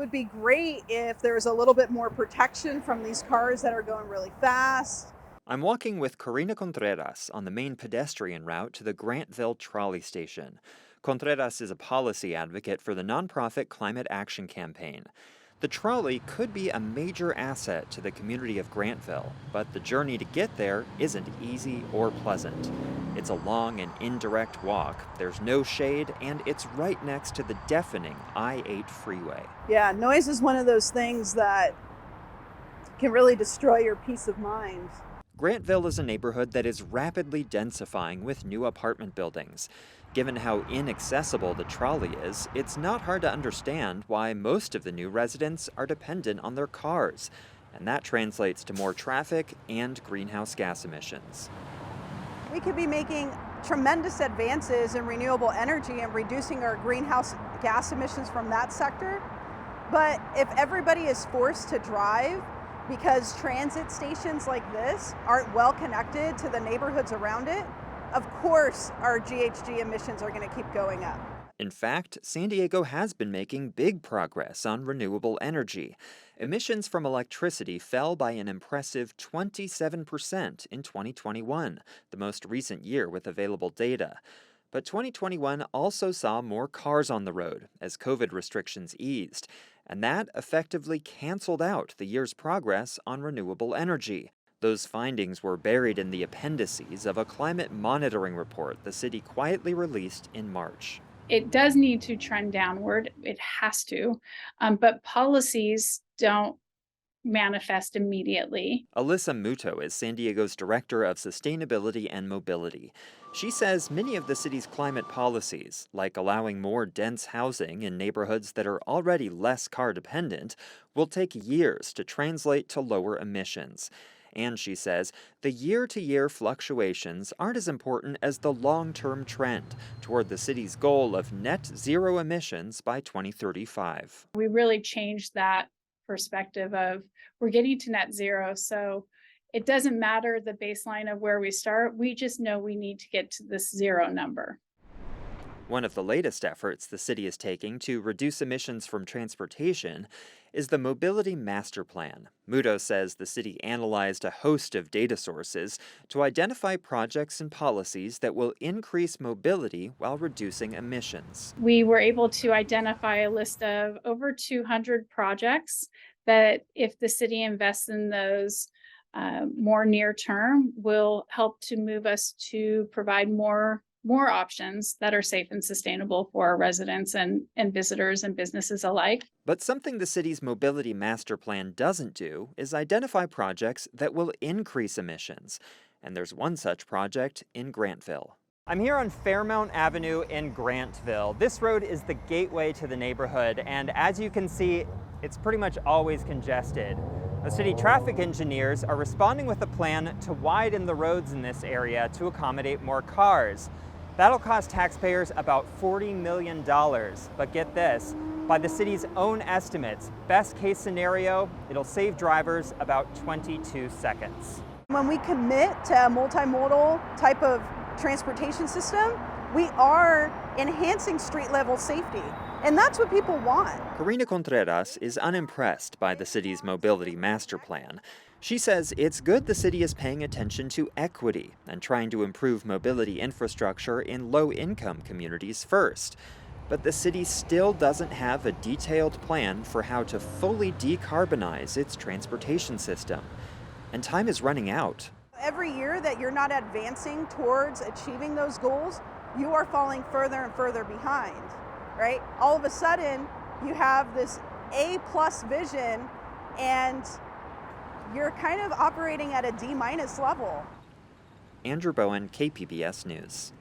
would be great if there was a little bit more protection from these cars that are going really fast. I'm walking with Corina Contreras on the main pedestrian route to the Grantville trolley station. Contreras is a policy advocate for the nonprofit Climate Action Campaign. The trolley could be a major asset to the community of Grantville, but the journey to get there isn't easy or pleasant. It's a long and indirect walk, there's no shade, and it's right next to the deafening I-8 freeway. Yeah, noise is one of those things that can really destroy your peace of mind. Grantville is a neighborhood that is rapidly densifying with new apartment buildings. Given how inaccessible the trolley is, it's not hard to understand why most of the new residents are dependent on their cars, and that translates to more traffic and greenhouse gas emissions. We could be making tremendous advances in renewable energy and reducing our greenhouse gas emissions from that sector. But if everybody is forced to drive because transit stations like this aren't well connected to the neighborhoods around it, of course our GHG emissions are going to keep going up. In fact, San Diego has been making big progress on renewable energy. Emissions from electricity fell by an impressive 27% in 2021, the most recent year with available data. But 2021 also saw more cars on the road as COVID restrictions eased, and that effectively canceled out the year's progress on renewable energy. Those findings were buried in the appendices of a climate monitoring report the city quietly released in March. It does need to trend downward. It has to, but policies don't manifest immediately. Alyssa Muto is San Diego's Director of Sustainability and Mobility. She says many of the city's climate policies, like allowing more dense housing in neighborhoods that are already less car dependent, will take years to translate to lower emissions. And she says the year-to-year fluctuations aren't as important as the long-term trend toward the city's goal of net zero emissions by 2035. We really changed that perspective of we're getting to net zero, so it doesn't matter the baseline of where we start. We just know we need to get to this zero number. One of the latest efforts the city is taking to reduce emissions from transportation is the Mobility Master Plan. Muto says the city analyzed a host of data sources to identify projects and policies that will increase mobility while reducing emissions. We were able to identify a list of over 200 projects that if the city invests in those more near term will help to move us to provide more options that are safe and sustainable for our residents and visitors and businesses alike. But something the city's Mobility Master Plan doesn't do is identify projects that will increase emissions. And there's one such project in Grantville. I'm here on Fairmount Avenue in Grantville. This road is the gateway to the neighborhood, and as you can see, it's pretty much always congested. The city traffic engineers are responding with a plan to widen the roads in this area to accommodate more cars. That'll cost taxpayers about $40 million, but get this, by the city's own estimates, best case scenario, it'll save drivers about 22 seconds. When we commit to a multimodal type of transportation system, we are enhancing street level safety. And that's what people want. Corina Contreras is unimpressed by the city's mobility master plan. She says it's good the city is paying attention to equity and trying to improve mobility infrastructure in low-income communities first. But the city still doesn't have a detailed plan for how to fully decarbonize its transportation system. And time is running out. Every year that you're not advancing towards achieving those goals, you are falling further and further behind, right? All of a sudden, you have this A+ vision and you're kind of operating at a D- level. Andrew Bowen, KPBS News.